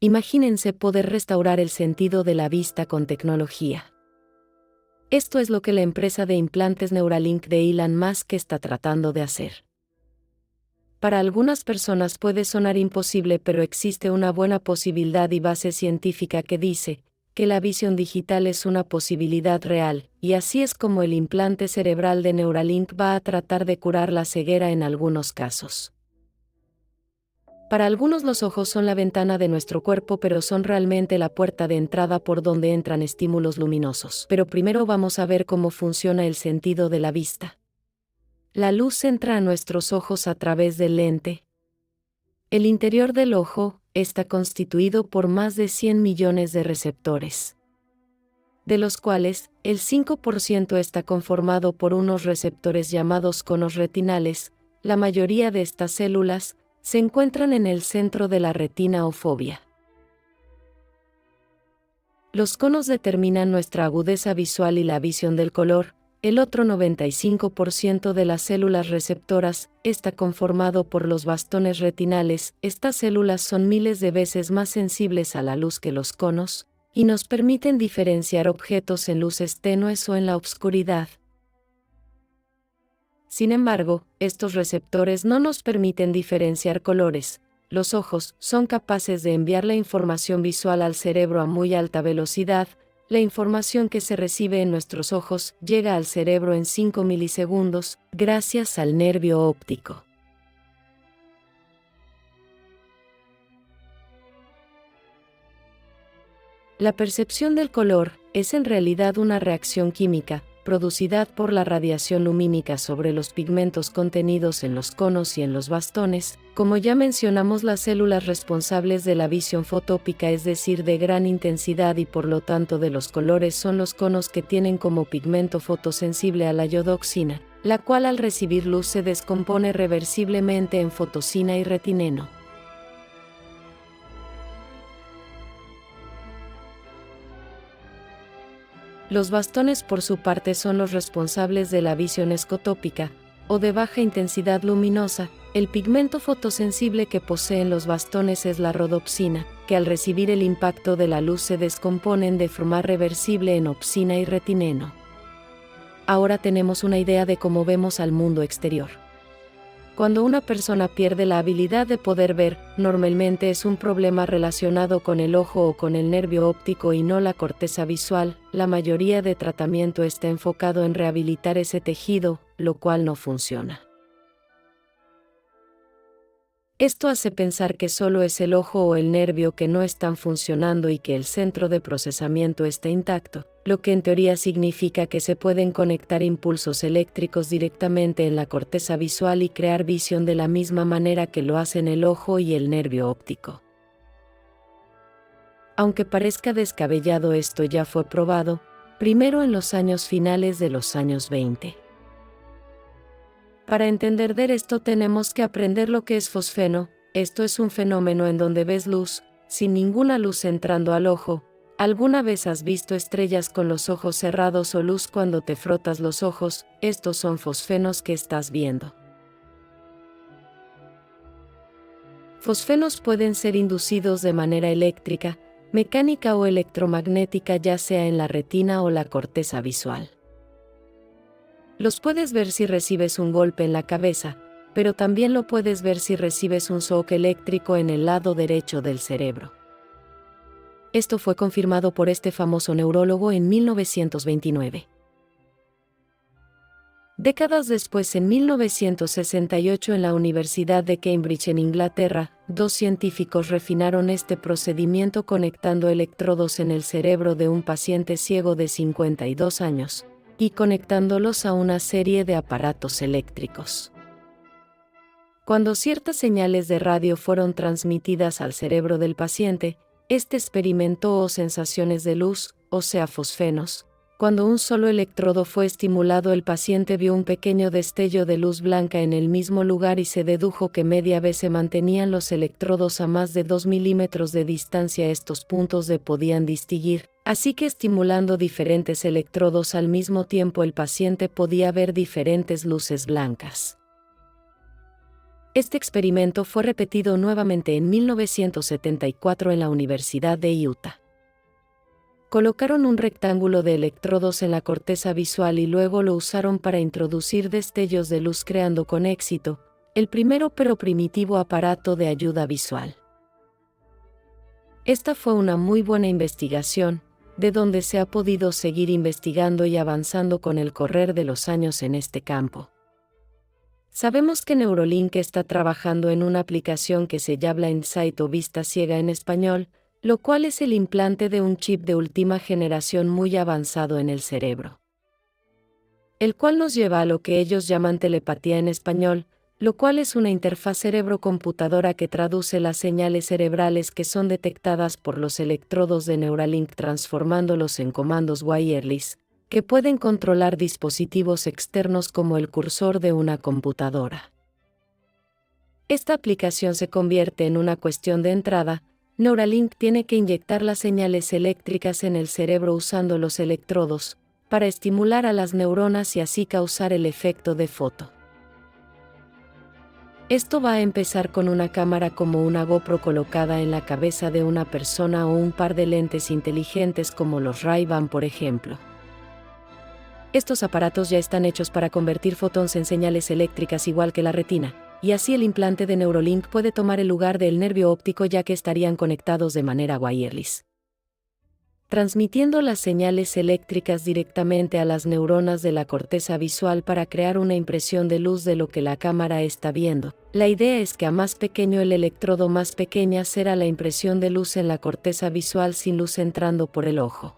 Imagínense poder restaurar el sentido de la vista con tecnología. Esto es lo que la empresa de implantes Neuralink de Elon Musk está tratando de hacer. Para algunas personas puede sonar imposible, pero existe una buena posibilidad y base científica que dice que la visión digital es una posibilidad real, y así es como el implante cerebral de Neuralink va a tratar de curar la ceguera en algunos casos. Para algunos los ojos son la ventana de nuestro cuerpo, pero son realmente la puerta de entrada por donde entran estímulos luminosos. Pero primero vamos a ver cómo funciona el sentido de la vista. La luz entra a nuestros ojos a través del lente. El interior del ojo está constituido por más de 100 millones de receptores, de los cuales el 5% está conformado por unos receptores llamados conos retinales. La mayoría de estas células se encuentran en el centro de la retina o fóvea. Los conos determinan nuestra agudeza visual y la visión del color. El otro 95% de las células receptoras está conformado por los bastones retinales. Estas células son miles de veces más sensibles a la luz que los conos, y nos permiten diferenciar objetos en luces tenues o en la oscuridad. Sin embargo, estos receptores no nos permiten diferenciar colores. Los ojos son capaces de enviar la información visual al cerebro a muy alta velocidad. La información que se recibe en nuestros ojos llega al cerebro en 5 milisegundos, gracias al nervio óptico. La percepción del color es en realidad una reacción química, producida por la radiación lumínica sobre los pigmentos contenidos en los conos y en los bastones. Como ya mencionamos, las células responsables de la visión fotópica, es decir, de gran intensidad y por lo tanto de los colores, son los conos, que tienen como pigmento fotosensible a la iodoxina, la cual al recibir luz se descompone reversiblemente en fotosina y retineno. Los bastones, por su parte, son los responsables de la visión escotópica, o de baja intensidad luminosa. El pigmento fotosensible que poseen los bastones es la rodopsina, que al recibir el impacto de la luz se descomponen de forma reversible en opsina y retineno. Ahora tenemos una idea de cómo vemos al mundo exterior. Cuando una persona pierde la habilidad de poder ver, normalmente es un problema relacionado con el ojo o con el nervio óptico y no la corteza visual. La mayoría de tratamiento está enfocado en rehabilitar ese tejido, lo cual no funciona. Esto hace pensar que solo es el ojo o el nervio que no están funcionando y que el centro de procesamiento está intacto, lo que en teoría significa que se pueden conectar impulsos eléctricos directamente en la corteza visual y crear visión de la misma manera que lo hacen el ojo y el nervio óptico. Aunque parezca descabellado, esto ya fue probado, primero en los años finales de los años 20. Para entender esto tenemos que aprender lo que es fosfeno. Esto es un fenómeno en donde ves luz, sin ninguna luz entrando al ojo. ¿Alguna vez has visto estrellas con los ojos cerrados o luz cuando te frotas los ojos? Estos son fosfenos que estás viendo. Fosfenos pueden ser inducidos de manera eléctrica, mecánica o electromagnética, ya sea en la retina o la corteza visual. Los puedes ver si recibes un golpe en la cabeza, pero también lo puedes ver si recibes un shock eléctrico en el lado derecho del cerebro. Esto fue confirmado por este famoso neurólogo en 1929. Décadas después, en 1968, en la Universidad de Cambridge en Inglaterra, dos científicos refinaron este procedimiento conectando electrodos en el cerebro de un paciente ciego de 52 años. Y conectándolos a una serie de aparatos eléctricos. Cuando ciertas señales de radio fueron transmitidas al cerebro del paciente, este experimentó sensaciones de luz, o sea, fosfenos. Cuando un solo electrodo fue estimulado, el paciente vio un pequeño destello de luz blanca en el mismo lugar y se dedujo que media vez se mantenían los electrodos a más de 2 milímetros de distancia. Estos puntos se podían distinguir, así que estimulando diferentes electrodos al mismo tiempo el paciente podía ver diferentes luces blancas. Este experimento fue repetido nuevamente en 1974 en la Universidad de Utah. Colocaron un rectángulo de electrodos en la corteza visual y luego lo usaron para introducir destellos de luz creando con éxito el primero pero primitivo aparato de ayuda visual. Esta fue una muy buena investigación, de donde se ha podido seguir investigando y avanzando con el correr de los años en este campo. Sabemos que Neuralink está trabajando en una aplicación que se llama Blind Sight o vista ciega en español, lo cual es el implante de un chip de última generación muy avanzado en el cerebro, el cual nos lleva a lo que ellos llaman telepatía en español, lo cual es una interfaz cerebro-computadora que traduce las señales cerebrales que son detectadas por los electrodos de Neuralink transformándolos en comandos wireless, que pueden controlar dispositivos externos como el cursor de una computadora. Esta aplicación se convierte en una cuestión de entrada. Neuralink tiene que inyectar las señales eléctricas en el cerebro usando los electrodos, para estimular a las neuronas y así causar el efecto de foto. Esto va a empezar con una cámara como una GoPro colocada en la cabeza de una persona o un par de lentes inteligentes como los Ray-Ban, por ejemplo. Estos aparatos ya están hechos para convertir fotones en señales eléctricas igual que la retina, y así el implante de Neuralink puede tomar el lugar del nervio óptico ya que estarían conectados de manera wireless, transmitiendo las señales eléctricas directamente a las neuronas de la corteza visual para crear una impresión de luz de lo que la cámara está viendo. La idea es que a más pequeño el electrodo, más pequeña será la impresión de luz en la corteza visual sin luz entrando por el ojo.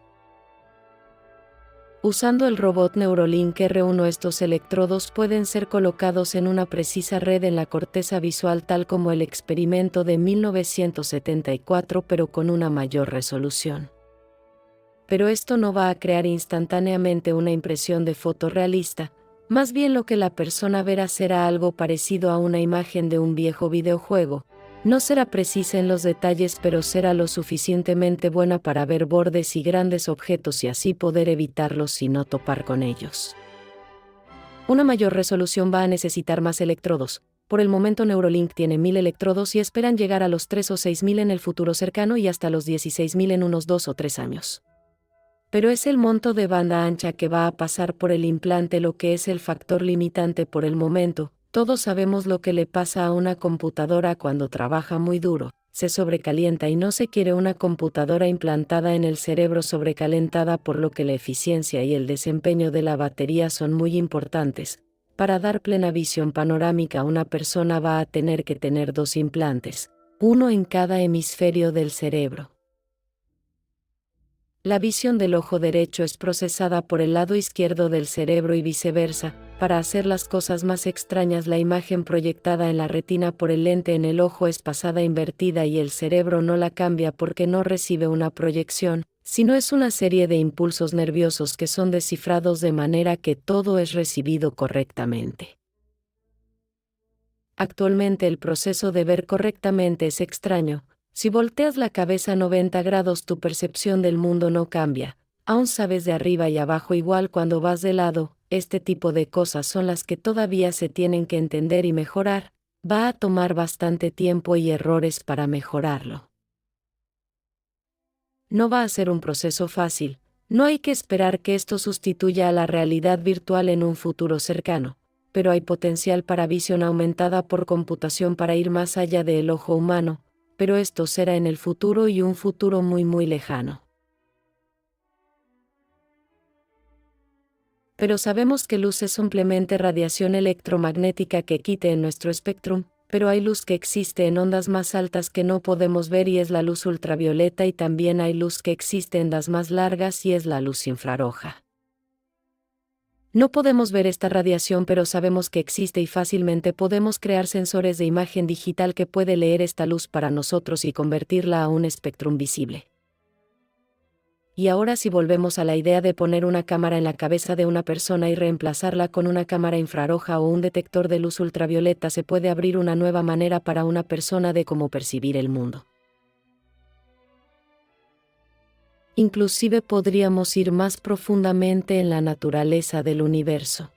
Usando el robot Neuralink R1, estos electrodos pueden ser colocados en una precisa red en la corteza visual tal como el experimento de 1974 pero con una mayor resolución. Pero esto no va a crear instantáneamente una impresión de foto realista, más bien lo que la persona verá será algo parecido a una imagen de un viejo videojuego. No será precisa en los detalles pero será lo suficientemente buena para ver bordes y grandes objetos y así poder evitarlos y no topar con ellos. Una mayor resolución va a necesitar más electrodos. Por el momento Neuralink tiene 1000 electrodos y esperan llegar a los 3 o 6000 en el futuro cercano y hasta los 16000 en unos 2 o 3 años. Pero es el monto de banda ancha que va a pasar por el implante lo que es el factor limitante por el momento. Todos sabemos lo que le pasa a una computadora cuando trabaja muy duro, se sobrecalienta y no se quiere una computadora implantada en el cerebro sobrecalentada, por lo que la eficiencia y el desempeño de la batería son muy importantes. Para dar plena visión panorámica, una persona va a tener que tener 2 implantes, uno en cada hemisferio del cerebro. La visión del ojo derecho es procesada por el lado izquierdo del cerebro y viceversa. Para hacer las cosas más extrañas, la imagen proyectada en la retina por el lente en el ojo es pasada invertida y el cerebro no la cambia porque no recibe una proyección, sino es una serie de impulsos nerviosos que son descifrados de manera que todo es recibido correctamente. Actualmente el proceso de ver correctamente es extraño. Si volteas la cabeza 90 grados tu percepción del mundo no cambia, aún sabes de arriba y abajo igual cuando vas de lado. Este tipo de cosas son las que todavía se tienen que entender y mejorar. Va a tomar bastante tiempo y errores para mejorarlo. No va a ser un proceso fácil, no hay que esperar que esto sustituya a la realidad virtual en un futuro cercano, pero hay potencial para visión aumentada por computación para ir más allá del ojo humano, pero esto será en el futuro y un futuro muy lejano. Pero sabemos que luz es simplemente radiación electromagnética que quite en nuestro espectro, pero hay luz que existe en ondas más altas que no podemos ver y es la luz ultravioleta, y también hay luz que existe en ondas más largas y es la luz infrarroja. No podemos ver esta radiación pero sabemos que existe y fácilmente podemos crear sensores de imagen digital que puede leer esta luz para nosotros y convertirla a un espectro visible. Y ahora si volvemos a la idea de poner una cámara en la cabeza de una persona y reemplazarla con una cámara infrarroja o un detector de luz ultravioleta, se puede abrir una nueva manera para una persona de cómo percibir el mundo. Inclusive podríamos ir más profundamente en la naturaleza del universo.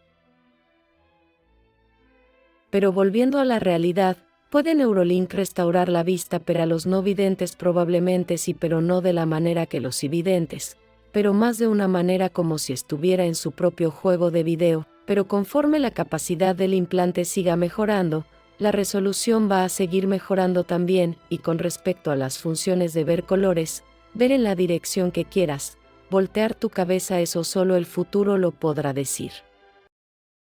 Pero volviendo a la realidad, ¿puede Neuralink restaurar la vista para los no videntes? Probablemente sí, pero no de la manera que los invidentes, pero más de una manera como si estuviera en su propio juego de video. Pero conforme la capacidad del implante siga mejorando, la resolución va a seguir mejorando también, y con respecto a las funciones de ver colores, ver en la dirección que quieras, voltear tu cabeza, eso solo el futuro lo podrá decir.